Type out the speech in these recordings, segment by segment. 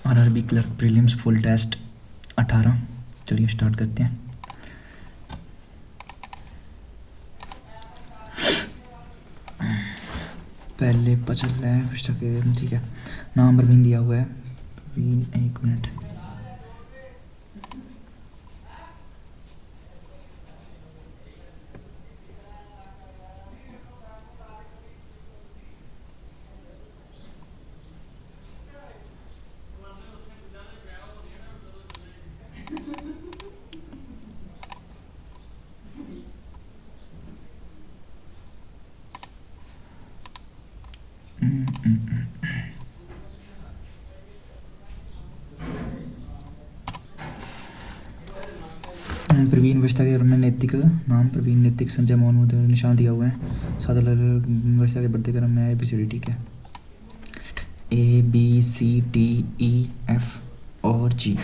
RRB clerk prelims full test 18। चलिए start करते हैं। पहले पता चल रहा है फर्स्ट के ठीक है। नाम प्रवीण दिया हुआ है। प्रवीण 1 मिनट। प्रवीण वस्ता के में नैतिक नाम प्रवीण नैतिक संजय मोहन मुद्रा निशान दिया हुआ है। सादा वस्ता के बढ़ते क्रम में ABCD ठीक है। ABCDEF और G।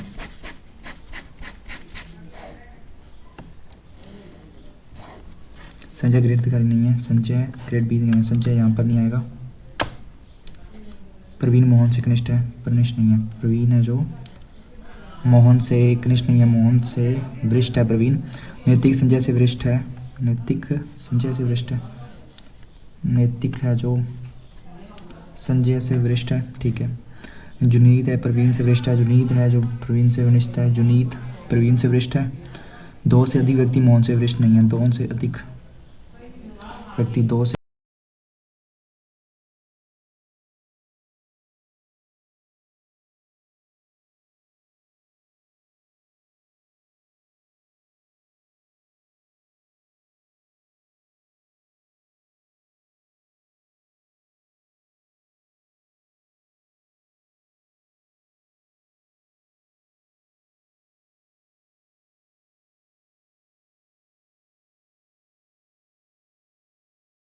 संजय ग्रेड अधिकारी नहीं है। संजय ग्रेड B नहीं है। संजय यहाँ पर नहीं आएगा। प्रवीण मोहन से कनिष्ठ है। कनिष्ठ नहीं है। प्रवीण है जो मोहन से कनिष्ठ नहीं है। मोहन से वरिष्ठ है प्रवीण। नैतिक संजय से वरिष्ठ है। नैतिक संजय से वरिष्ठ है। नैतिक है जो संजय से वरिष्ठ है ठीक है। जुनीद है प्रवीण से वरिष्ठ है। जुनीद है जो प्रवीण से वरिष्ठ है। जुनीद प्रवीण से वरिष्ठ है। 2 से अधिक व्यक्ति मोहन से वरिष्ठ नहीं है। 2 से अधिक व्यक्ति 2 से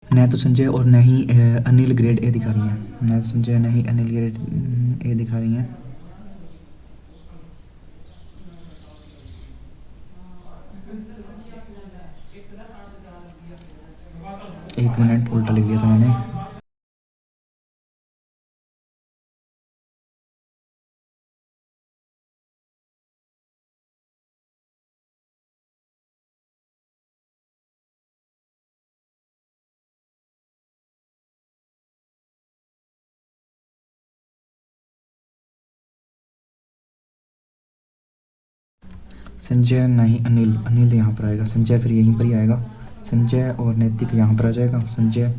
न तो संजय और न ही अनिल ग्रेड A दिखा रही है। न संजय न ही अनिल ग्रेड A दिखा रही हैं। एक मिनट उल्टा लिख दिया था मैंने। संजय नहीं अनिल। अनिल यहाँ पर आएगा। संजय फिर यहीं पर ही आएगा। संजय और नैतिक यहाँ पर आ जाएगा। संजय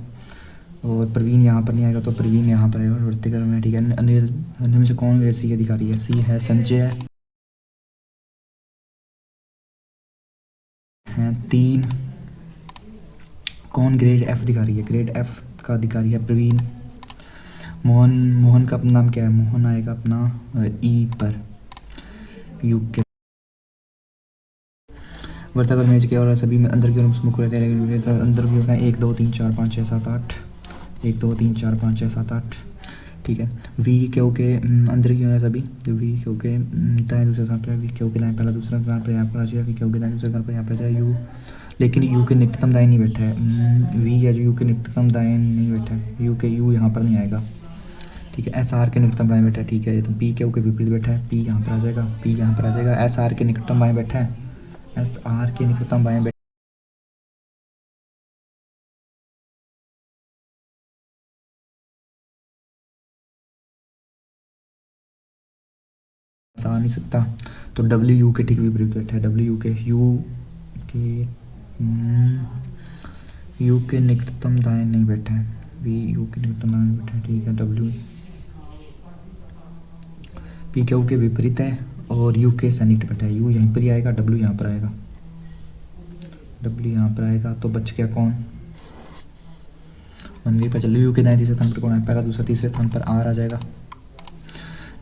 और प्रवीण यहाँ पर नहीं आएगा तो प्रवीण यहाँ पर आएगा। बढ़ते क्रम में ठीक है। अनिल अनिल में से कौन ग्रेड C दिखा रही है। C है। संजय हैं 3। कौन ग्रेड F दिखा रही है। ग्रेड F का अधिकारी है प्रवीण। मोहन मोहन का अपना नाम क्या है। मोहन आएगा अपना E पर। UK वर्ताकर मैच के और सभी में अंदर की ओर मुख रहते हैं। अंदर की ओर 1 2 3 4 5 6 7 8 1 2 3 4 5 6 7 8 ठीक है। V क्यू के अंदर की ओर है सभी। V क्यू के दाएं दूसरे स्थान पर। V क्यू के दाएं पहला दूसरा स्थान पर यहाँ पर आ जाएगा। V क्यू के दाएं दूसरे स्थान पर यहाँ पर जाए U। लेकिन U के निकटतम दाएं नहीं बैठा है। V है जो U के निकटतम दाएं नहीं बैठा है। U के U यहाँ पर नहीं आएगा ठीक है। SR के निकटतम बाएं बैठा है ठीक है। तो P क्यू के विपरीत बैठा है। P यहाँ पर आ जाएगा। P यहाँ पर आ जाएगा। SR के निकटतम बाएं बैठा है। SR के निकटतम बाएं बैठा आ नहीं सकता तो WU के ठीक विपरीत बैठा है। WU के के U के निकटतम दाएं नहीं बैठा है। VU के निकटतम दाएं बैठा है ठीक है। W PQ के विपरीत है और U के सनिकट बैठा है। U यहीं पर ही आएगा। W यहाँ पर आएगा। W यहाँ पर आएगा तो बच गया कौन। बन गई पता चलो U के दाएं तीसरे स्थान पर कौन है। पहला दूसरा तीसरे स्थान पर R आ जाएगा।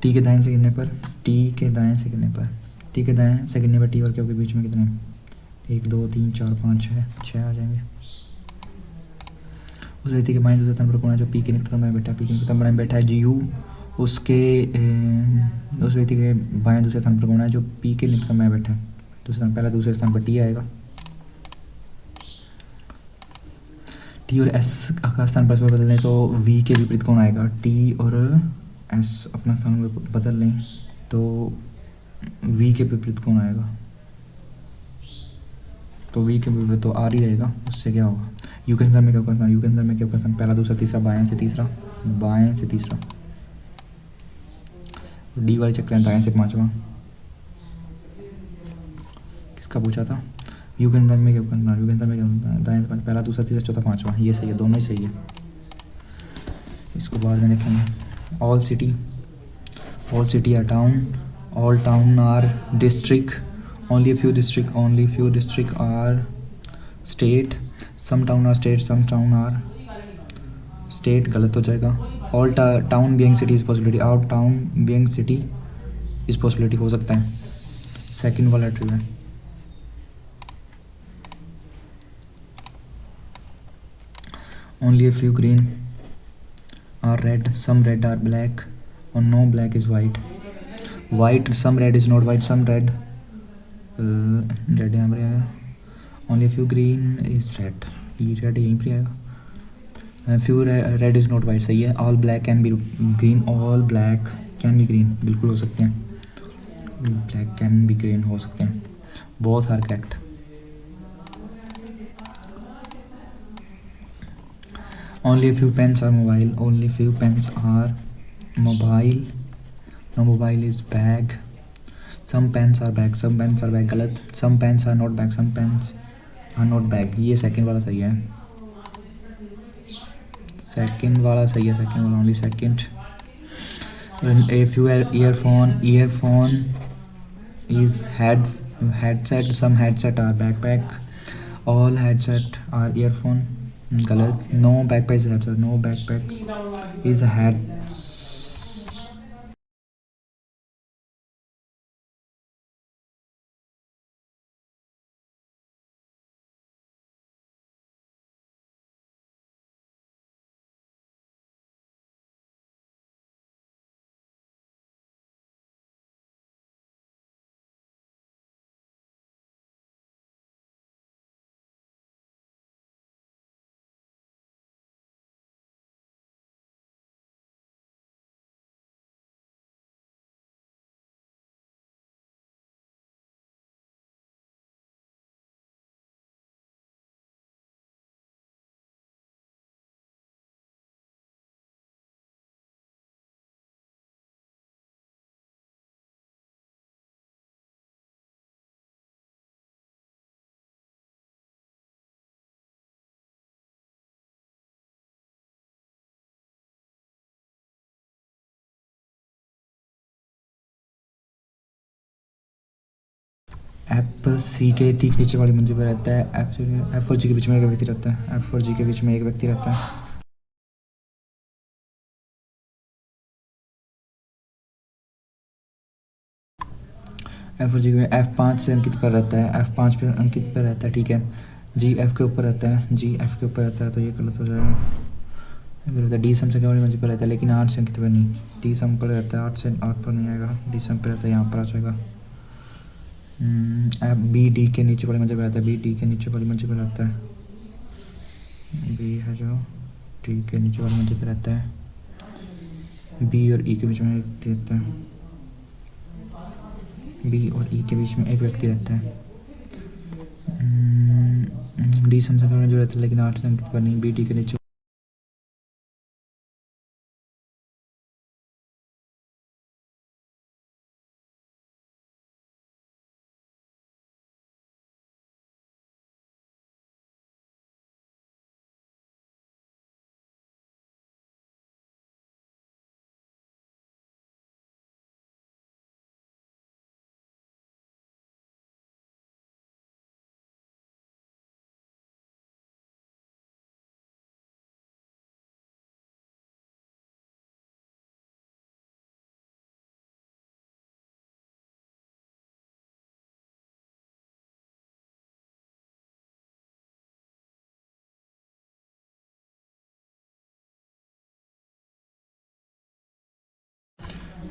T के दाएं से गिनने पर T के दाएं से गिनने पर T के दाएं से गिनने पर T और Q के बीच में कितने 1 2 3 4 5 6 आ जाएंगे। उस व्यक्ति के बाएं दूसरे स्थान पर कौन है जो P के निकटतम में बैठा है। P के निकटतम में बैठा है GU। उसके उस व्यक्ति के बाएं दूसरे स्थान पर कौन है जो P के निकटतम में बैठा है। दूसरे स्थान पहला दूसरे स्थान पर T आएगा। T और S का स्थान परस्पर बदल दें तो V के विपरीत कौन आएगा। T और एस अपना स्थान बदल लें तो वी के विपरीत कौन आएगा? तो वी के विपरीत तो आर ही रहेगा, उससे क्या होगा? यू के अंदर में क्या होगा? यू के अंदर में क्या होगा? पहला दूसरा तीसरा, बाएं से तीसरा, बाएं से तीसरा। डी वाले चक्कर दाएं से पांचवा। किसका पूछा था? यू के अंदर में क्या करना? यू के अंदर में क्या होता है? दाएं से पहला दूसरा तीसरा चौथा पांचवा। ये सही है, दोनों ही सही है। इसको बाद में देखेंगे। All city are town, all town are district, only few district are state, some town are state, some town are state. गलत हो जाएगा। All town being city is possibility, out town being city is possibility हो सकता है। Second वाला true है। Only a few green are red, some red are black, or no black is white. White, some red is not white, some red red यहाँ पर आएगा। Only a few green is red, ये red यहीं पर आएगा। Few red is not white सही है। All black can be green, all black can be green बिल्कुल हो सकते हैं। Black can be green हो सकते हैं। Both are correct. Only a few pens are mobile, only few pens are mobile, no mobile is bag, some pens are bag, some pens are bag। गलत। some pens are not bag, some pens are not bag। ये second वाला सही है, second वाला सही है, second वाला only second. a few earphone is headset, some headset are backpack, all headset are earphone। गलत। No backpack is headset, no backpack is head. F C के ठीक नीचे वाली मंजिल पर रहता है। एफ और जी के बीच में एक व्यक्ति रहता है, एफ और जी के बीच में एक व्यक्ति रहता है। एफ और जी के F5 से अंकित पर रहता है, F5 पे अंकित पर रहता है, ठीक है। जी एफ के ऊपर रहता है, जी एफ के ऊपर रहता है, तो ये गलत हो जाएगा। फिर डी सम से क्या वाली मंजिल पर रहता है, लेकिन 8 से अंकित पर नहीं। डी सम पर रहता है, 8 से 8 पर नहीं आएगा। डी सम पर रहता है, यहाँ पर आ जाएगा। बी डी के नीचे वाली मंजिल पर रहता है, बी डी के नीचे वाली मंजिल पर रहता है। बी है जो डी के नीचे वाली मंजिल पर रहता है। बी और ई के बीच में एक व्यक्ति रहता है, बी और ई के बीच में एक व्यक्ति रहता है। डी समझ में जो रहता है, लेकिन 8 अंक पर नहीं। बी डी के नीचे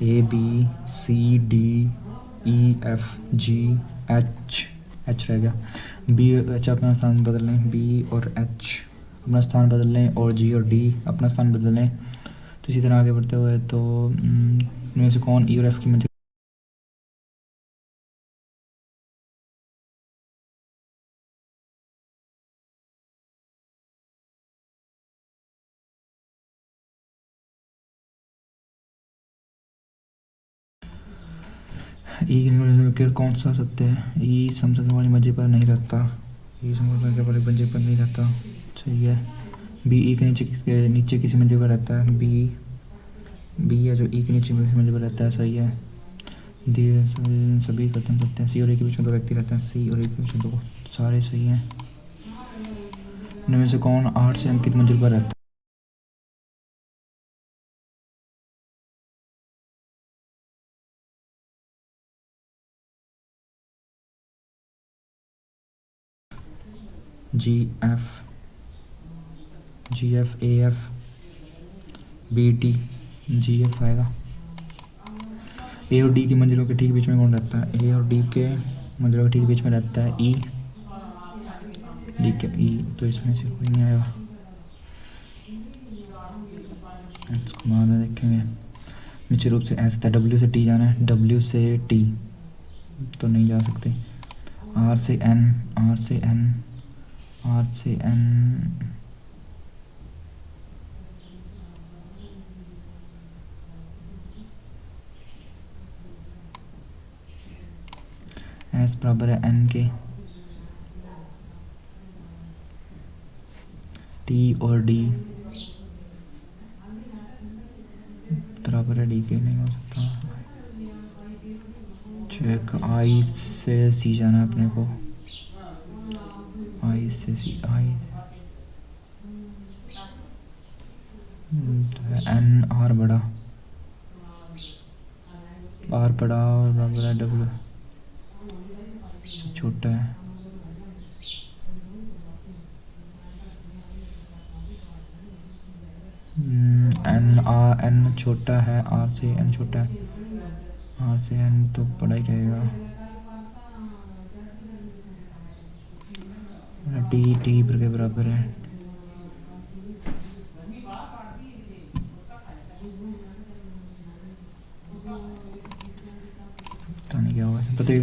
A B C D E F G H, H रह गया। बी एच अपना स्थान बदल लें, बी और एच अपना स्थान बदल लें, और जी और डी अपना स्थान बदल लें, तो इसी तरह आगे बढ़ते हुए तो इनमें से कौन ई और एफ की मंजिल ई की निकल के कौन सा सत्य है? ई समसंख्या वाली मंजिल पर नहीं रहता। ई समसंख्या वाली मंजिल पर नहीं रहता, सही है। बी ई के नीचे किसी मंजिल पर रहता है। बी है जो ई के नीचे किसी मंजिल पर रहता है, सही है। डी सभी खत्म करते हैं। सी और ए के बीच में 2 व्यक्ति रहते हैं। सी और ए के बीच में 2, सारे सही हैं। इनमें से कौन 8 से अंकित मंजिल पर रहता है? G F A F B D, G F आएगा। ए और डी की मंजिलों के ठीक बीच में कौन रहता है? ए और डी के मंजिलों के ठीक बीच में रहता है ई। डी के ई, तो इसमें से कोई नहीं आएगा। इसको बाद में देखेंगे। निश्चित रूप से ऐसा था, डब्ल्यू से टी जाना है। डब्ल्यू से टी तो नहीं जा सकते। आर से एन, आर से एन, आर से एन, एस बराबर है एन के। टी और डी बराबर है डी के, नहीं हो सकता। चेक। आई से सी जाना है अपने को। आई से सी, आई एन आर बड़ा, आर बड़ा और बराबर है डब्ल्यू से छोटा है। एन छोटा है आर से, एन छोटा है आर से, एन तो बड़ा ही रहेगा। टी टी के बराबर है। पता नहीं क्या होगा। प्रत्येक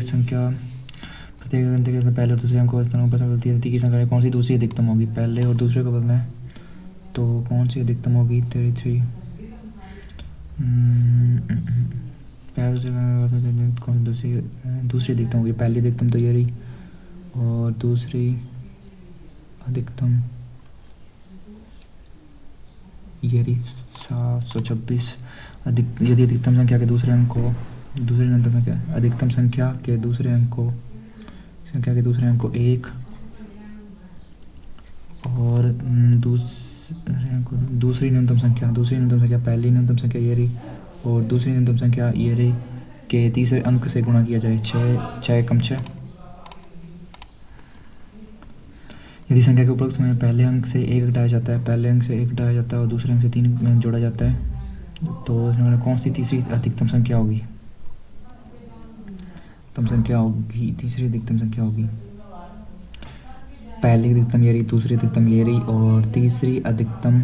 अंक के पहले और दूसरे अंक को स्थानों पर बदलती रहती की संख्या कौन सी दूसरी अधिकतम होगी? पहले और दूसरे को बदलना है तो कौन सी अधिकतम होगी? 33। पहले कौन सी दूसरी अधिकतम होगी? पहली अधिकतम तो ये रही, और दूसरी अधिकतम ये रही 726। यदि अधिकतम संख्या के दूसरे अंक को अधिकतम संख्या के दूसरे अंक को 1 और दूसरी न्यूनतम संख्या पहली न्यूनतम संख्या ये रही और दूसरी न्यूनतम संख्या ये रही के तीसरे अंक से गुणा किया जाए। 6 कम 6। यदि संख्या के उपरोक्त में पहले अंक से 1 घटाया जाता है और दूसरे अंक से 3 जोड़ा जाता है तो कौन सी तीसरी अधिकतम संख्या होगी? तीसरी अधिकतम संख्या होगी। पहली अधिकतम ये रही, दूसरी अधिकतम ये रही और तीसरी अधिकतम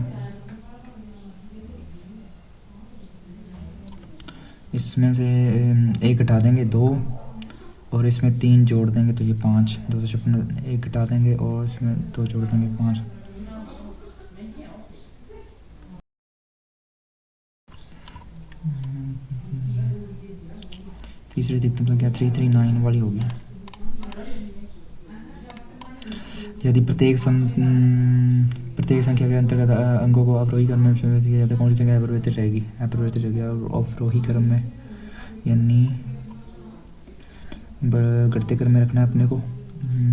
इसमें से 1 घटा देंगे 2 और इसमें 3 जोड़ देंगे तो ये 5। 256, 1 घटा देंगे और इसमें 2 जोड़ देंगे 5। तीसरी अधिकतम संख्या 339 वाली होगी। यदि प्रत्येक संख्या के अंतर्गत अंकों को अवरोही क्रम में किया जाता है कौन सी संख्या अपरिवर्तित रहेगी? और अवरोही क्रम में यानी घटते क्रम में रखना है अपने को।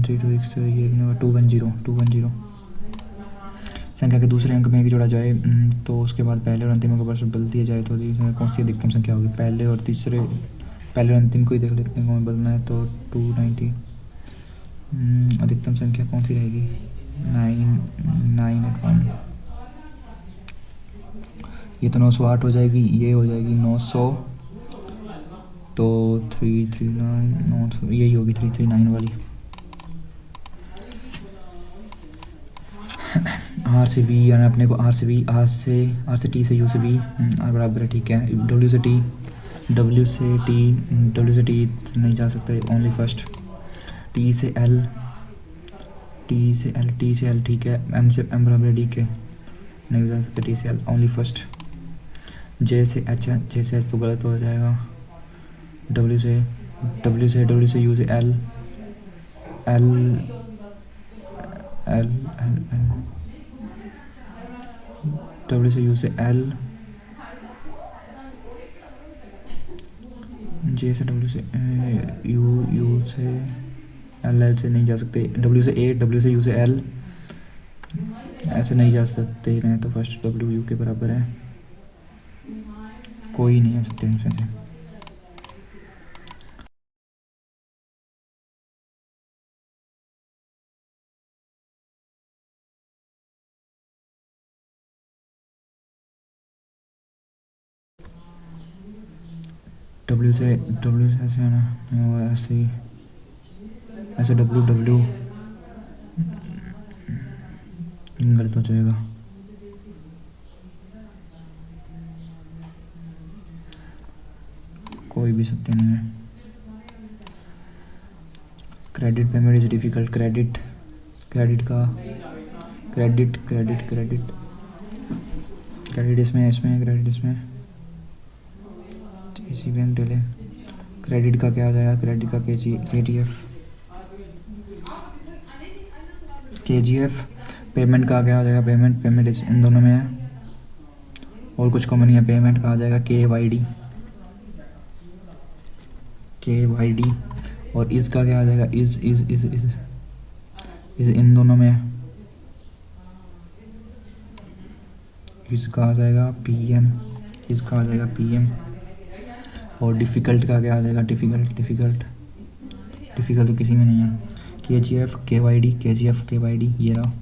3 2 1 ये 210 संख्या के दूसरे अंक में 1 जोड़ा जाए तो उसके बाद पहले और अंतिम अंक पर बदल दिया जाए तो कौन सी अधिकतम संख्या होगी? पहले और अंतिम को ही देख लेते हैं कौन बदलना है तो 290। अधिकतम संख्या कौन सी रहेगी? 981। ये तो 908 हो जाएगी, ये हो जाएगी 900 तो 339 यही होगी 339 वाली। आर से वी यानी अपने को आर से वी, आर से टी से यू से वी, आर बराबर है, ठीक है। डब्ल्यू से टी, डब्ल्यू से टी, डब्ल्यू से टी नहीं जा सकते, ओनली फर्स्ट। टी से एल, टी से एल, टी से एल, ठीक है। एम से एम बराबर है डी के, नहीं जा सकते टी से एल, ओनली फर्स्ट। जे से एच, जे से एच तो गलत हो जाएगा। डब्ल्यू से यू से L, L L L L, W से यू से एल, जे से डब्ल्यू से यू, यू से एल, एल से नहीं जा सकते। डब्ल्यू से ए, डब्ल्यू से यू से एल, ऐसे नहीं जा सकते नहीं, तो फर्स्ट डब्ल्यू यू के बराबर है, कोई नहीं आ सकते इनमें से। डब्ल्यू से ऐसे है ना, नहीं होगा ऐसे ही, ऐसे डब्ल्यू डब्ल्यू गलत हो जाएगा। कोई भी सत्य नहीं है। Credit payment is difficult, credit, credit का क्रेडिट क्रेडिट क्रेडिट क्रेडिट इसमें क्रेडिट इसमें इसी बैंक डिले। क्रेडिट का क्या हो जाएगा, क्रेडिट का के जी एफ। पेमेंट का क्या हो जाएगा, पेमेंट इन दोनों में है और कुछ कॉमन नहीं है। पेमेंट का आ जाएगा के वाई डी, और इसका क्या आ जाएगा, इज इन दोनों में है। इसका आ जाएगा पीएम, इसका आ जाएगा पीएम। और डिफ़िकल्ट का क्या आ जाएगा, डिफ़िकल्ट तो किसी में नहीं है। के G F K Y D ये रहा,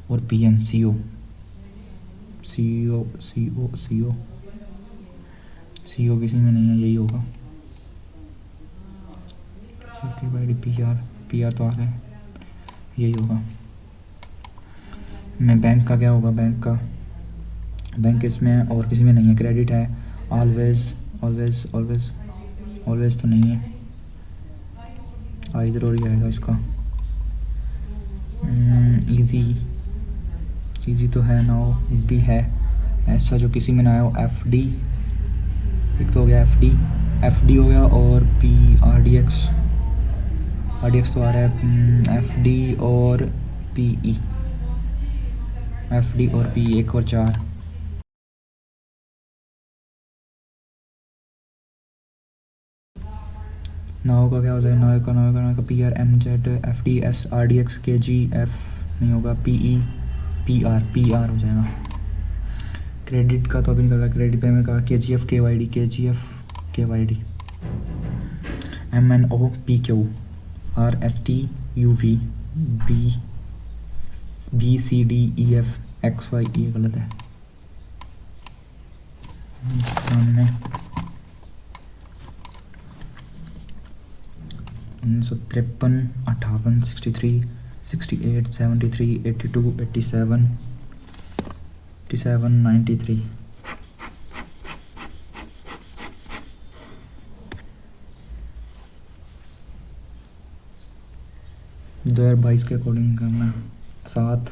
और पीएम सी ओ किसी में नहीं है, यही होगा। के वाई डी पी आर तो आ गए, यही होगा। मैं बैंक का क्या होगा, बैंक इसमें है और किसी में नहीं है। क्रेडिट है ऑलवेज तो नहीं है, इधर और ही आएगा इसका। इजी तो है, नाउ भी है। ऐसा जो किसी में ना आया हो, एफ डी, एक तो हो गया एफ डी हो गया, और पी आर डी एक्स तो आ रहा है। एफ डी और पी ई, एक और 4। नाव का क्या हो जाएगा, नाव का P R M Z F D S R D X K G F नहीं होगा, पी ई पी आर हो जाएगा। क्रेडिट का तो अभी निकल रहा है, क्रेडिट पेमेंट का K G F K Y D, M N O P Q R S T U V B C D E F X Y, ये गलत है। 1953, 58, 63, 68, 73, 82, 87, 93। 2022 के अकॉर्डिंग करना, 7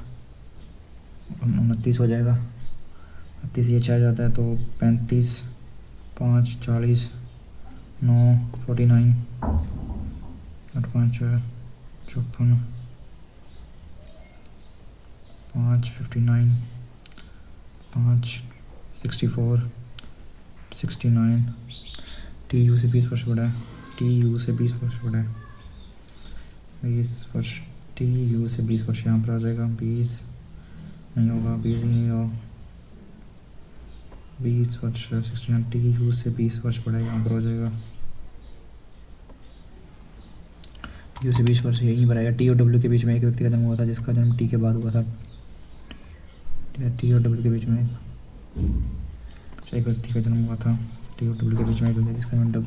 29 हो जाएगा। 38 ये 6 जाता है तो 35, 5 40, 9 49, 8 5 54, 5 59, 5 64, 69। टी यू से 20 वर्ष बड़ा है, 20 वर्ष, टी यू से 20 वर्ष यहाँ पर आ जाएगा। 20 नहीं होगा, 20 नहीं होगा, 20 वर्ष 69, टी यू से 20 वर्ष बड़ा यहाँ पर हो जाएगा। टी यू से 20 वर्ष यही बढ़ाएगा। टी और डब्ल्यू के बीच में एक व्यक्ति का जन्म हुआ था जिसका जन्म टी के बाद हुआ था। टी और डब्ल्यू के बीच में एक व्यक्ति का जन्म हुआ था, टी और डब्ल्यू के बीच में एक व्यक्ति जिसका जन्म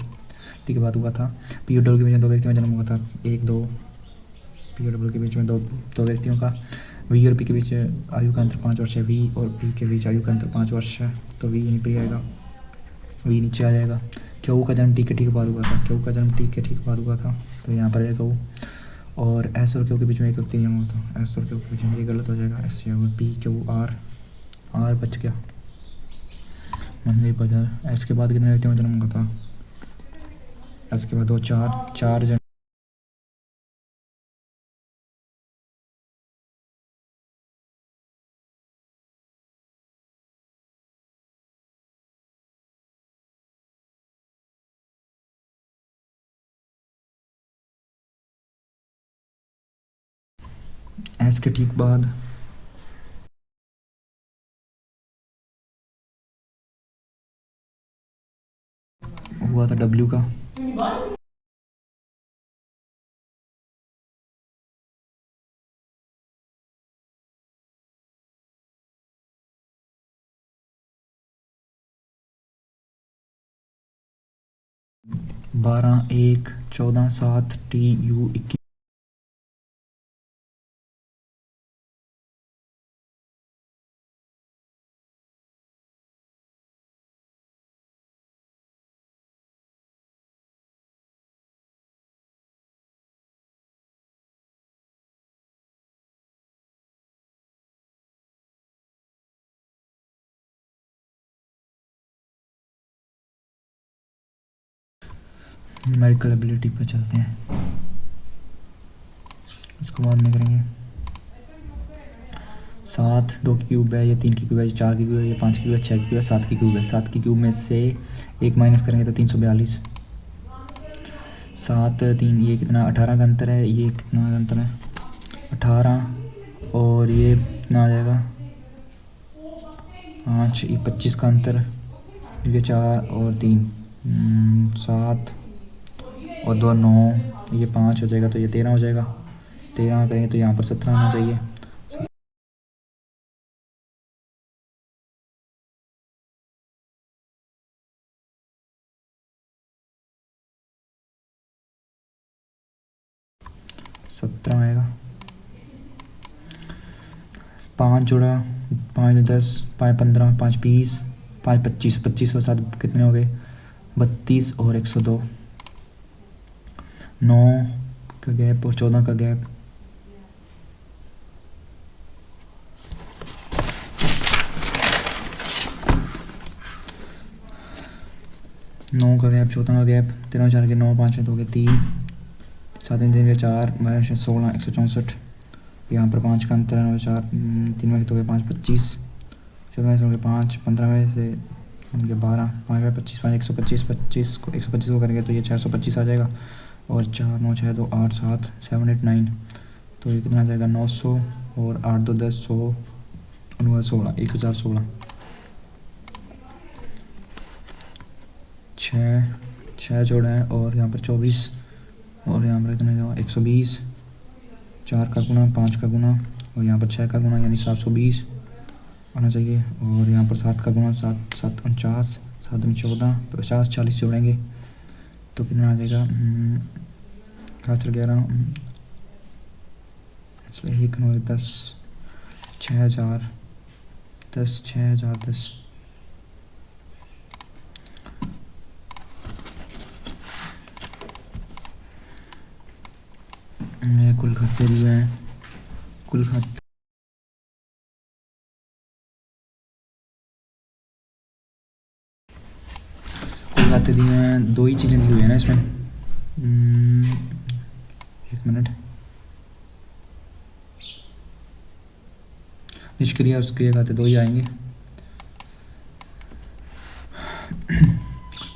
टी के बाद हुआ था। पी और डब्ल्यू के बीच में 2 व्यक्तियों का जन्म हुआ था, 1 2। पी और डब्ल्यू के बीच में दो व्यक्तियों का वी और पी के बीच आयु का अंतर 5 वर्ष है, वी और पी के बीच आयु का अंतर 5 वर्ष है, तो वी यहीं पर आएगा, वी नीचे आ जाएगा। क्यू का जन्म टी के ठीक बाद हुआ था, क्यू का जन्म टी के ठीक बाद हुआ था, तो यहाँ पर आएगा क्यू। और एस और क्यू के बीच में एक व्यक्ति जन्म हुआ था, एस और क्यू के बीच में ये गलत हो जाएगा, S P Q R, R बच गया, मनवी बाजार। एस के बाद कितने व्यक्तियों में जन्म हुआ था, एस के बाद 2 4 4 जन। एस के ठीक बाद हुआ था डब्ल्यू का, बारह 1 14 7 टी यू 21। न्यूमेरिकल एबिलिटी पे चलते हैं, इसको बाद में करेंगे। 7 2 की क्यूब है, ये 3 की क्यूब है, ये 4 की क्यूब है, ये 5 की क्यूब है, 6 की क्यूब है, 7 की क्यूब है। 7 की क्यूब में से 1 माइनस करेंगे तो 342। 7 3 ये कितना 18 का अंतर है, ये कितना का अंतर है 18, और ये कितना आ जाएगा 5, ये 25 का अंतर, ये 4 और 3 7 और 2 9, ये 5 हो जाएगा, तो ये 13 हो जाएगा। 13 करेंगे तो यहाँ पर 17 आना चाहिए। सत्रह आएगा। 5 जोड़ा, 5 10, 5 15, 5 20, 5 25, 25 और 7 कितने हो गए 32 और 102। 9 का गैप और 14 का गैप, नौ का गैप 14 का गैप, 13 4 के 9 5 2 के 3 7 3 के 4 16 164। यहाँ पर 5 का अंतर है, 4 3 में 2 के 5 25, 14 में 5 15 में से उनके 12 5 में 25 5 125 25 को 125 को करेंगे तो ये 425 आ जाएगा। और 4 9 6 2 8 7 7 8 9, तो ये कितना आ जाएगा 900 और 8 2 10 100 9 16 1016। 6 जोड़ा है और यहाँ पर 24, और यहाँ पर कितने 120, 4 का गुना 5 का गुना और यहाँ पर 6 का गुना यानी 720 आना चाहिए। और यहाँ पर 7 का गुना 7 7 49, 7 में 14 50 40 जोड़ेंगे तो कितना आ जाएगा 7 11 इसलिए 1 9 10 6000 10 6000 10। कुल खाते दिए हैं, कुल खाते दिए हैं। 2 ही चीज़ें दी हुई है ना इसमें, 1 मिनट। निष्क्रिय और सक्रिय खाते 2 ही आएंगे।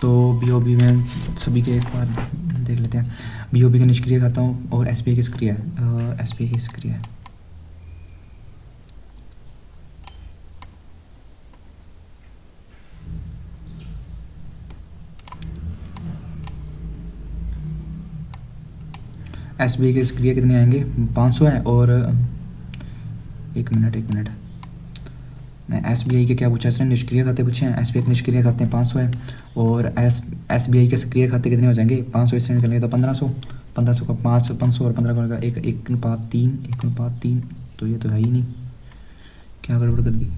तो बीओबी में सभी के एक बार देख लेते हैं। बीओबी का निष्क्रिय खाता हूँ और एसबीआई की सक्रिय, एसबीआई की सक्रिय। एसबीआई के सक्रिय कितने आएंगे 500 है। और 1 मिनट एसबीआई के क्या पूछा इसने, निष्क्रिय खाते पूछे हैं। एसबीआई के निष्क्रिय खाते हैं 500 है और एसबीआई के सक्रिय खाते कितने हो जाएंगे 500 इससे निकलेंगे तो 1500 का 5 500 और 15 का 1 1 अनुपात 3 1 अनुपात 3 तो ये तो है ही नहीं, क्या गड़बड़ कर दी।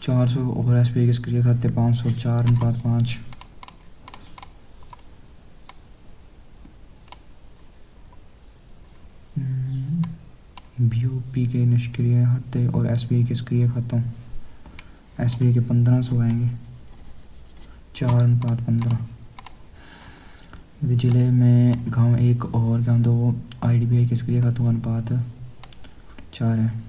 चार सौ और एस बी आई के सक्रिय खाते 500, 4:5। बी ओ पी के निष्क्रिय खाते और एस बी आई के सक्रिय खातों, एस बी आई के 1500 आएंगे, 4:15। यदि जिले में गांव 1 और गांव 2 आई डी बी आई के सक्रिय खातों का अनुपात 4 है।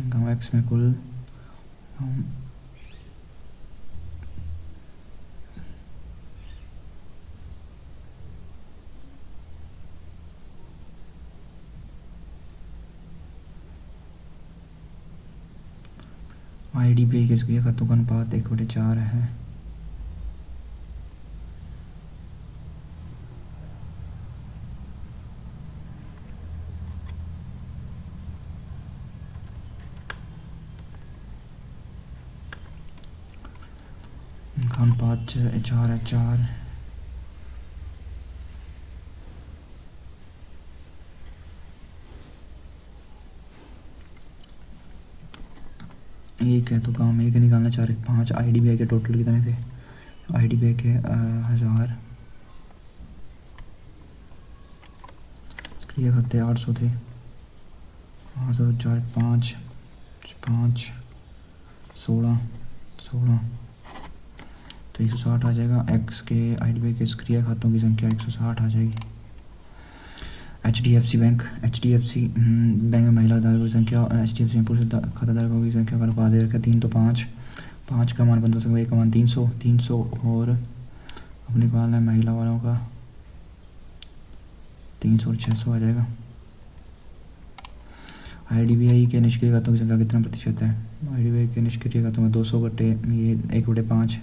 गांव एक्स में कुल आई डी बी आई के सक्रिय खातों का अनुपात 1/4 है। अनुपात 4 है, 4। एक है तो काम एक निकालना, 4 1 5। आई डी बी आई के टोटल कितने थे, आई डी बी आई के 1000, सक्रिय खाते 800 थे, 800 4 5 5 16 16, तो 160 आ जाएगा। एक्स के आई डी बी आई के सक्रिय खातों की संख्या 160 आ जाएगी। H D F C bank, H D F C bank में महिला धारकों की संख्या, एच डी एफ सी में पुरुष खाता धारकों की संख्या का अनुपात दे रखा है 3 तो 5। 5 का मान 1500, 1 का मान 300 300, और अब निकालना है महिला वालों का 300 और 600 आ जाएगा। आई डी बी आई के निष्क्रिय खातों की संख्या कितना प्रतिशत है, आई डी बी आई के निष्क्रिय खातों में 200 बटे ये 1/5।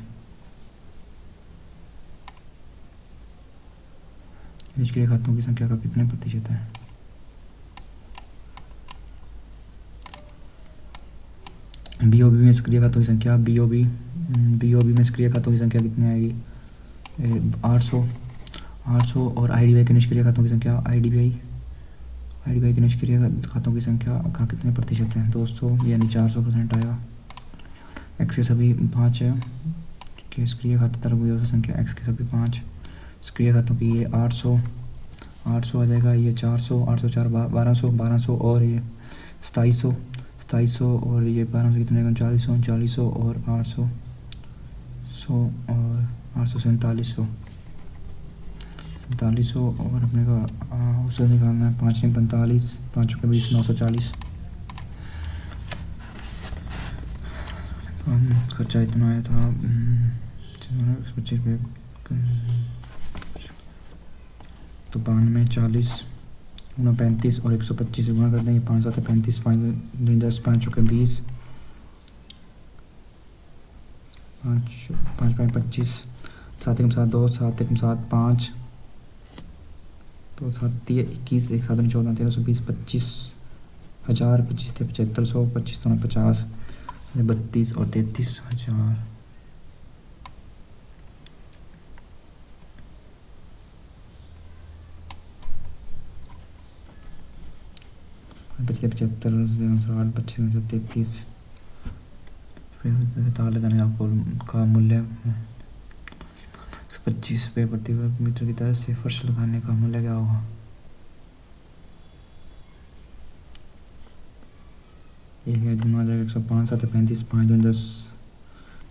निष्क्रिय खातों की संख्या का कितने प्रतिशत है, बी ओ बी में सक्रिय खातों की संख्या, बी ओ बी में सक्रिय खातों की संख्या कितनी आएगी, 800 800, और आई डी बी आई के निष्क्रिय खातों की संख्या, आई डी बी आई के निष्क्रिय खातों की संख्या का कितने प्रतिशत है, 200 यानी 400% आएगा। एक्स के सभी 5 के सक्रिय खाता धारकों की संख्या, एक्स के सभी 5 सक्रिय खातों की, ये 800 आ जाएगा, ये 400 800 4 1200 1200, और ये 2700 और ये 1200 कितने 3900 और 800 और 800 4700 और अपने का उससे निकालना है 5 ने 45, 5 के 20 940। खर्चा इतना आया था 25 रुपये, तो 92 40 35 और 125 से गुणा कर देंगे, 5 7 35, 5 10 5 के 20, 5 5 25, 7 1 7 2, 7 1 7 5, तो 7 21, 1 7 14 1320, 25,000, 25 थे 7500, 25 तो 50, 32 और 33,000। पिछले 75 60 25 33, फिर ताले दाने का मूल्य 25 रुपये प्रति वर्ग मीटर की तरह से फर्श लगाने का मूल्य क्या होगा, एक है दूना आ जाएगा 105, 7 35, 5 2 10,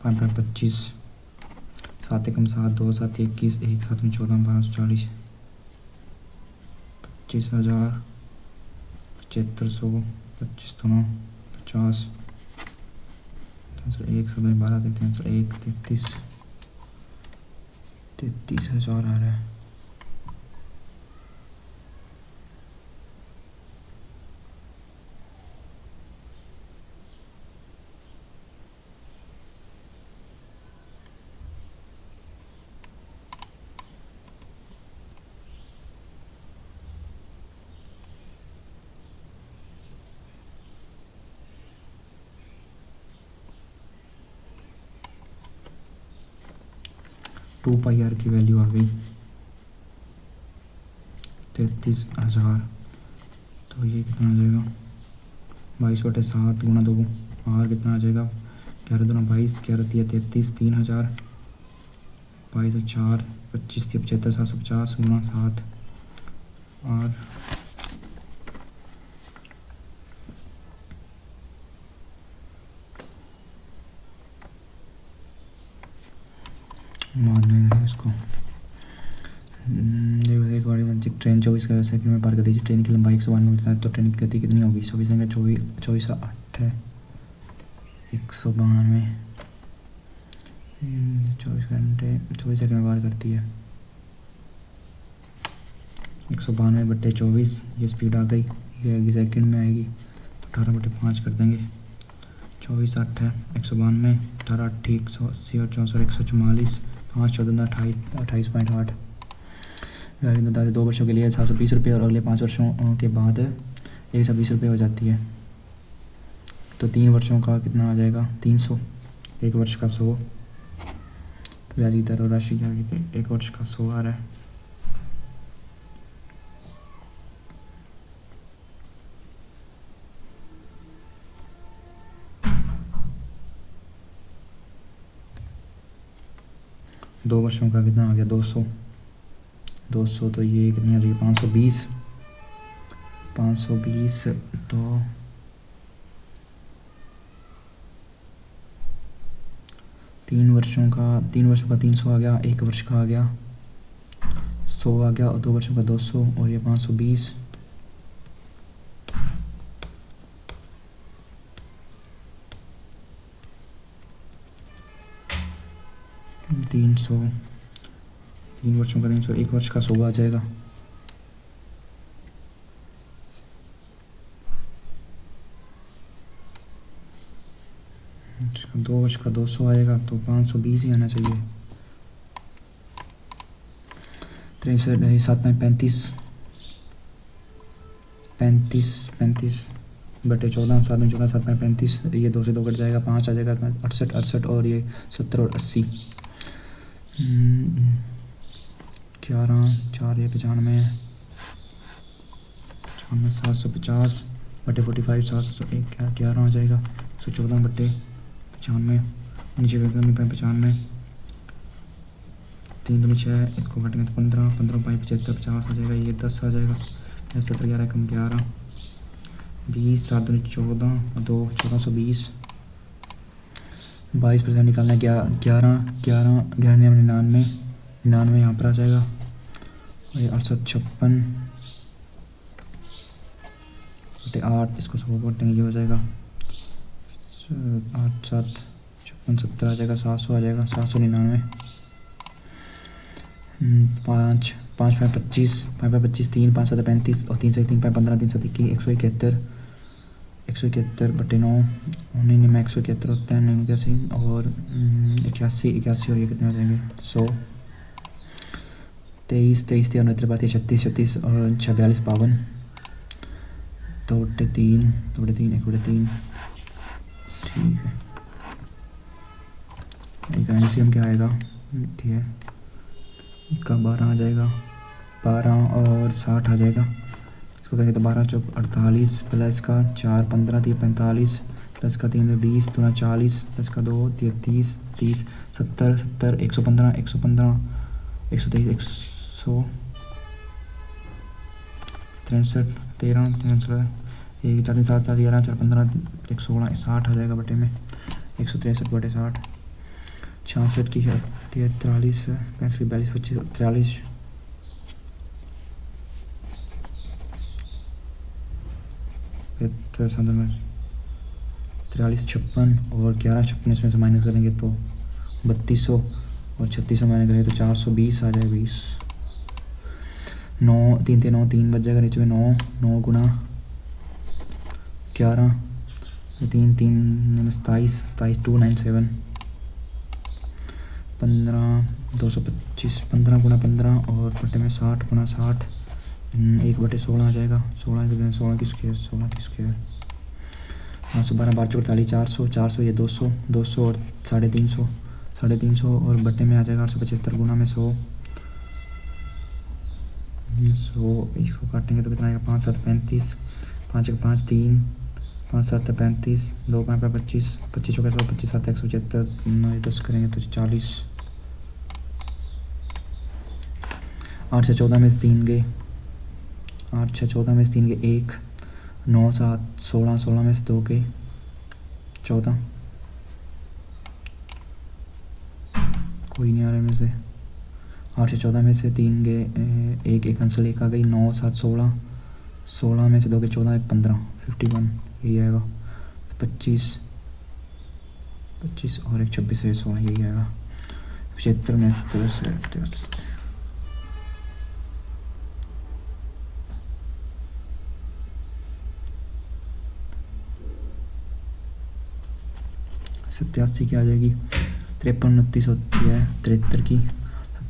5 5 25, 7 1 7 2, 7 21, 1 7 14 1240, 25,000, 7500, 25 तो 9 50, 1 समय 12 देखते हैं, 1 33,000 आ रहा है। 2πr की वैल्यू आ गई 33,000। तो ये कितना आ जाएगा 22/7 गुणा 2 आर कितना आ जाएगा 11×2 = 22, 11×3 = 33, 3,000 22×4 = 25, 75, 750 गुणा 7 और बाद में करेंगे इसको। एक गाड़ी बन ट्रेन 24 सेकंड में पार कर दीजिए। ट्रेन की लंबाई 192 मीटर है तो ट्रेन की गति कितनी होगी 24 सेकंड 24 8 है 192 24 घंटे 24 सेकंड में पार करती है 192/24। ये स्पीड आ गई, ये आएगी सेकंड में आएगी 18/5 कर देंगे। 24 8 है 192, 18 8 180 और 64 144, 5 14 28.8। दादी 2 वर्षों के लिए 720 रुपये और अगले 5 वर्षों के बाद 120 रुपये हो जाती है। तो 3 वर्षों का कितना आ जाएगा 300, 1 वर्ष का 100। ब्याज की दर और राशि क्या की थी 1 वर्ष का 100 आ रहा है। दो वर्षों का कितना आ गया 200 तो ये कितनी आ जाएगी 520 तो 3 वर्षों का 300 आ गया, 1 वर्ष का आ गया 100 आ गया और 2 वर्षों का 200 और ये 520 300 3 वर्षों का 300, 1 वर्ष का 100 आ जाएगा। इसका 2 वर्ष का 200 आएगा तो 520 ही आना चाहिए। 63 7 में 35 बटे 14 7 में 14 7 में 35, ये 2 से 2 कट जाएगा 5 आ जाएगा 68 और ये 70 और 80 11 4 ये 95 750 बटे 45 701 11 आ जाएगा 114 बटे 95 नीचे 95 3 2 6 इसको कटेंगे तो 15 15 5 75 50 आ जाएगा। ये 10 आ जाएगा 70 11 कम 11 20 7 2 14 और 2 1420 22% निकालना है 99 यहाँ पर आ जाएगा और ये 856 बटे 8 इसको 100 कटेंगे ये हो जाएगा 8 7 56 70 आ जाएगा 700 आ जाएगा 799 5 5 5 25 5 5 25 3 5 7 35 और 3 से 3 5 15 3 7 21 171 बटे 9 नहीं मैं 171 होता है 89 और 81 और ये कितने हो जाएंगे 100 23 23 3 39 32 36 36 और 42 52 2/3 2/3 1/3 ठीक है। इसका एलसीएम क्या आएगा ठीक है इसका 12 आ जाएगा 12 और 60 आ जाएगा। इसको करेंगे तो 12 चौक 48 प्लस का 4 15 3 45 प्लस का 3 20 2 40 प्लस का 2 30 30 70 70 115 115 123 163 13 13 1 4 7 4 11 4 15 116 60 आ जाएगा बटे में 163 बटे 60 66 की 43 35 की 42 25 43 43 56 और 11 56 इसमें से माइनस करेंगे तो 3200 और 3600 माइनस करेंगे तो 420 आ जाएगा 20 9 3 3 9 3 बच जाएगा नीचे में 9 9 गुना 11 3 3 27 27 297 15 225 15 गुना 15 और बटे में 60 गुना 60 1 बटे 16 आ जाएगा 16 की स्क्वायर 16 की स्क्वायर 512 12 44 400 400 ये 200 200 और 350 350 और बट्टे में आ जाएगा 875 गुना में 100, 100 काटेंगे तो कितना आएगा 5 7 35, 5 1 5 3, 5 7 35, 2 5 25, 25 100, 25 7 175, 9 10 करेंगे तो 40, 8 से 14 में से 3 गए, 8 से 14 में से 3 गए 1, 9 7 16, 16 में से 2 गए 14, कोई नहीं आ रहा है में से, 8 से 14 में से 3 गए 1, 1 अंसल 1 आ गई, 9 7 16, 16 में से 2 गए 14, 1 15, 51 यही आएगा, 25 25 और 1 26 है 16 यही आएगा, 75 में 87 की आ जाएगी, 53 29 होती है 73 की,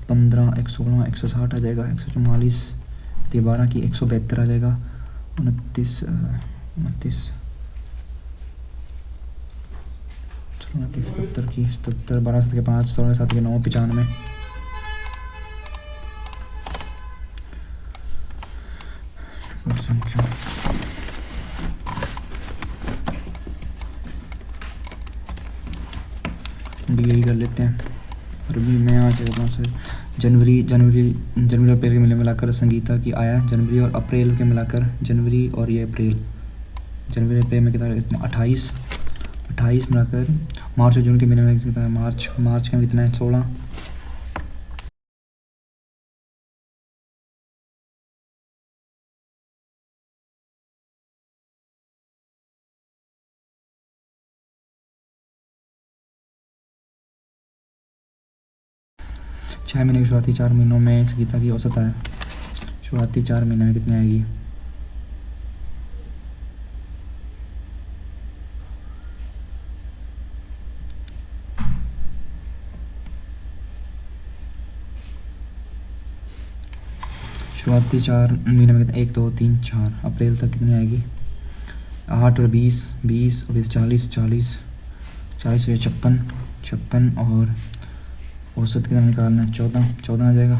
15 116 160 आ जाएगा, 144 12 की 172 आ जाएगा, 29 29 70 की 77, 12 7 के 5, 16 7 के 9 95, डी कर लेते हैं। अरबी में आ जाएगा से जनवरी जनवरी जनवरी और अप्रैल के मिलाकर संगीता की आया, जनवरी और अप्रैल के मिलाकर, जनवरी और ये अप्रैल, जनवरी अप्रैल में कितना 28 28 मिलाकर, मार्च और जून के महीने में कितना है, मार्च का कितना है 16, छः महीने की शुरुआती 4 महीनों में संगीता की औसत है, शुरुआती 4 महीने में कितनी आएगी, शुरुआती 4 महीने में कितना 1 2 3 4, अप्रैल तक कितनी आएगी, 8 और 20 20 और 40 40 40 से 56 और औसत कितना निकालना है 14 14 आ जाएगा,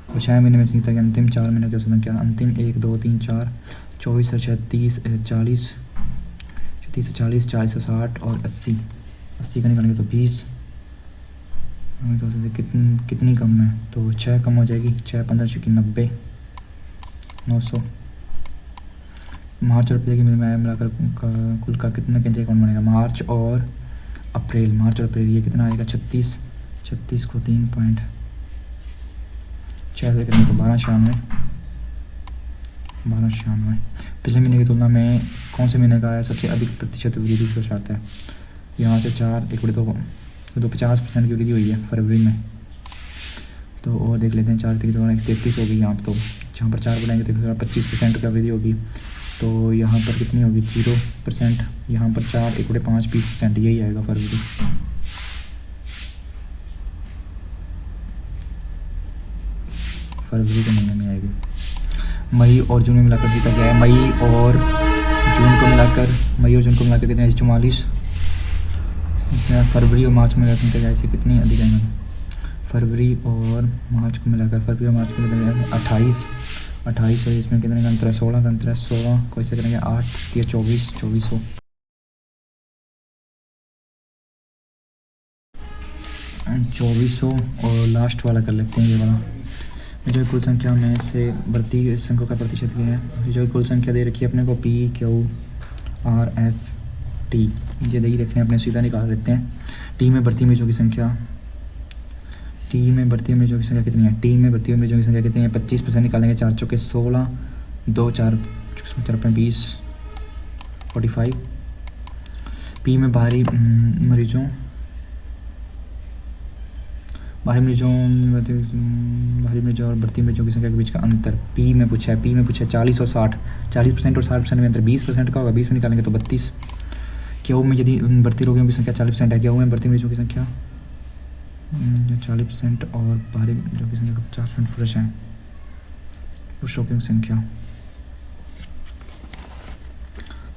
और 6 महीने में संगीता के अंतिम 4 महीने की औसत क्या, अंतिम 1 2 3 4, 24 से 36 40, 36 से 40 40 से 60 और 80 80 का निकालेंगे तो 20, औसत कितनी कम है तो 6 कम हो जाएगी, 6 15 की 90 900, मार्च और अप्रैल के मिलाकर कुल का कितना केंद्रीय अकाउंट बनेगा, मार्च और अप्रैल ये कितना आएगा 36 36 को 3.6 से करेंगे तो 1296 पिछले महीने की तुलना में कौन से महीने का है सबसे अधिक प्रतिशत वृद्धि को दर्शाता है, यहाँ से 4 1 तो 50% की वृद्धि हुई है फरवरी में, तो और देख लेते हैं 4 के दौरान 33 होगी यहाँ पर, तो जहाँ पर 4 बनाएंगे तो 25% का वृद्धि होगी, तो यहाँ पर कितनी होगी 0%, यहाँ पर 4 1 5 20% यही आएगा फरवरी के महीने में आएगी। मई और जून में मिलाकर जीता गया है, मई और जून को मिलाकर कितने 44, फरवरी और मार्च में मिलाकर जाए कितनी अधिक है, फरवरी और मार्च को मिलाकर 28 और इसमें कितने का अंतर है 16 का अंतर है, 16 को ऐसे करेंगे 8 या 2400 और लास्ट वाला कर लेते हैं ये वाला, जो कुल संख्या में से बढ़ती संख्या का प्रतिशत क्या है, जो कुल संख्या दे रखी है अपने को PQRST ये दे रखने अपने सीधा निकाल लेते हैं। टी में बढ़ती मरीजों की संख्या कितनी है 25% निकालेंगे, 4 चौके 16, 2 4 4 20 45। पी में बाहरी मरीजों और बढ़ती मरीजों की संख्या के बीच का अंतर पी में पूछा है 40 और 60, 40% और 60% में अंतर 20% का होगा, 20 में निकालेंगे तो 32। क्यू में यदि बढ़ती रोगियों की संख्या 40% है, क्यू में बढ़ती मरीजों की संख्या 40% और बाहरी मरीजों की संख्या 50% फ्रेश है, पुरुष रोगियों की संख्या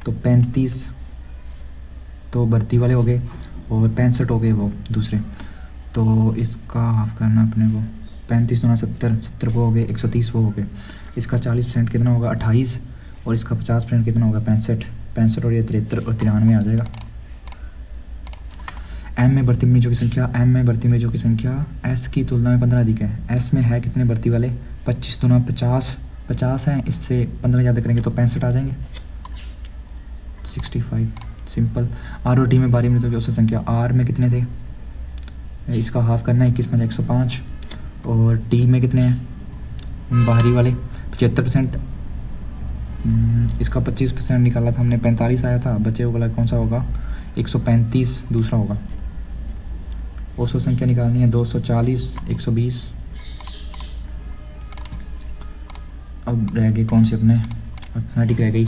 तो 35 तो भर्ती वाले हो गए और 65 हो गए वो दूसरे, तो इसका हाफ करना अपने को, 35 × 70, 70 वो हो गए, 130 वो हो गए। इसका 40% कितना होगा, 28, और इसका 50% कितना होगा, 65, 65 और ये 73 और 93 आ जाएगा। एम में बढ़ती मरीजों की संख्या, एम में बढ़ती मरीजों की संख्या एस की तुलना में 15 अधिक है। एस में है कितने भर्ती वाले, 25 × 50, 50 हैं, इससे 15 ज़्यादा करेंगे तो 65 आ जाएंगे, 65 सिंपल। आर और टी में बाहरी मरीजों की औसत संख्या, आर में कितने थे, इसका हाफ करना है, 21 में 105, और टी में कितने हैं बाहरी वाले, 75%, इसका 25% निकाला था हमने, 45 आया था, बचे वाला कौन सा होगा, 135 दूसरा होगा। औसत संख्या निकालनी है, 240, 120। अब रह गई कौन सी अपने अर्थमेटिक रह गई।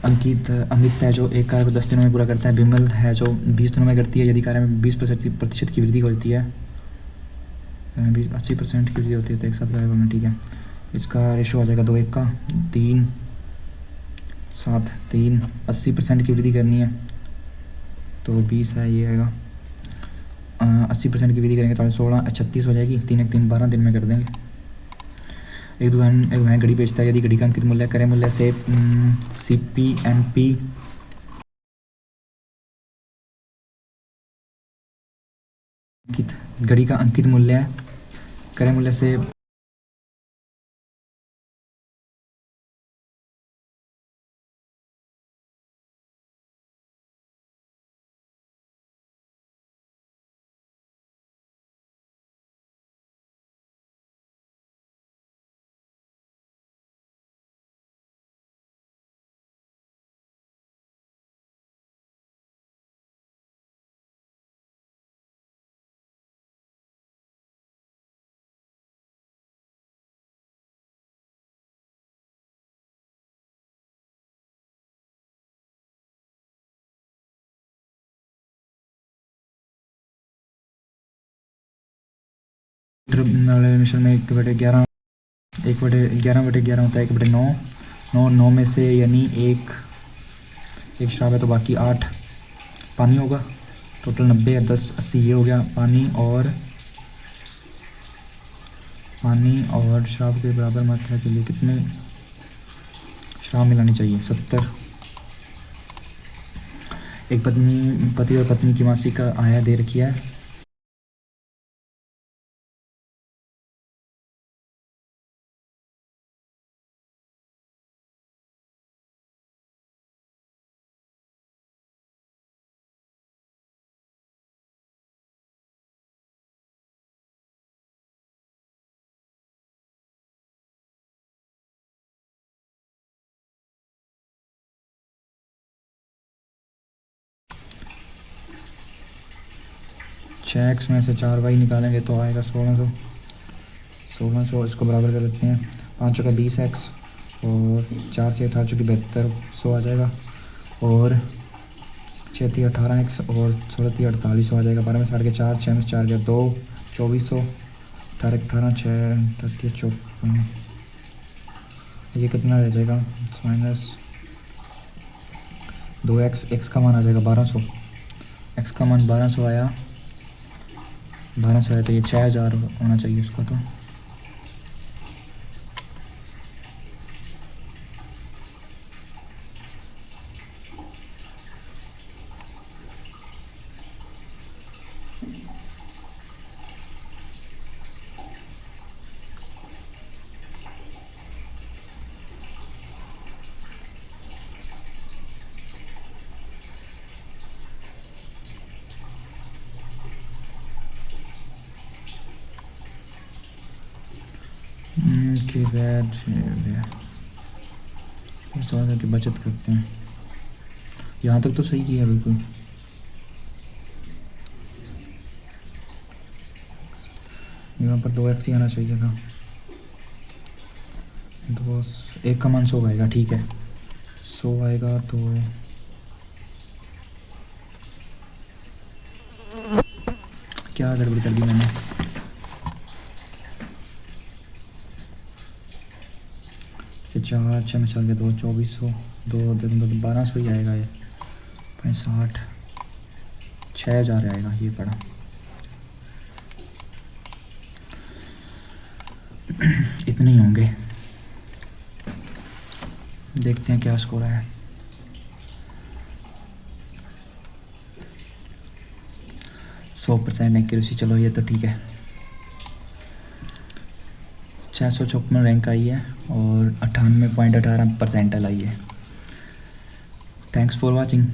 अंकित, अमित है जो एक कार्य को 10 दिनों में पूरा करता है। विमल है जो 20 दिनों में करती है। यदि कार्य में 20% की वृद्धि होती है, 80% की वृद्धि होती है तो एक साथ कार्य करना, ठीक है। इसका रेशो आ जाएगा 2:1 का, 3, 7, 3, 80% की वृद्धि करनी है तो 20 है, ये आएगा 80% की वृद्धि करेंगे तो 16, 36 हो जाएगी, 3 1 3 12 दिन में कर देंगे। एक दुकान घड़ी बेचता है। यदि घड़ी का अंकित मूल्य क्रय मूल्य से CPMP घड़ी का अंकित मूल्य क्रय मूल्य से मिशन में 1/11, 1/11/11 होता है, 1/9, 9 में से यानी एक शराब है तो बाकी 8 पानी होगा। टोटल 90 है, 10 80 ये हो गया। पानी और शराब के बराबर मात्रा के लिए कितने शराब मिलानी चाहिए, 70। एक पति और पत्नी की मासिक आय दे रखी है। चेक्स में से 4y निकालेंगे तो आएगा 1600। 1600 इसको बराबर कर देते हैं, 5 का 20x और 4 से 18 चौकी 72, 100 आ जाएगा। और 6 × 18x और 16 × 48 आ जाएगा। 12 में 4 के 4, 6 में 4 के 2, 2400, 18 × 18, 6 × 54, ये कितना रह जाएगा, माइनस 2x, x का मान आ जाएगा 1200, x का मान 1200 आया, 1200 आया तो ये 6000 होना चाहिए उसका। तो की बचत करते हैं। यहाँ तक तो सही किया बिल्कुल। यहाँ पर 2x ही आना चाहिए था। 2 1 का मान 100 आएगा, ठीक है 100 आएगा तो क्या गड़बड़ कर दी मैंने। ये 4 6 में 4 के 2, 2400, 2 2 1200 ही आएगा। ये 65, 6000 आएगा ये पड़ा। इतने ही होंगे, देखते हैं क्या स्कोर है। 100% एक्यूरेसी, चलो ये तो ठीक है। 656 रैंक आई है और 98.18% आई है। Thanks for watching.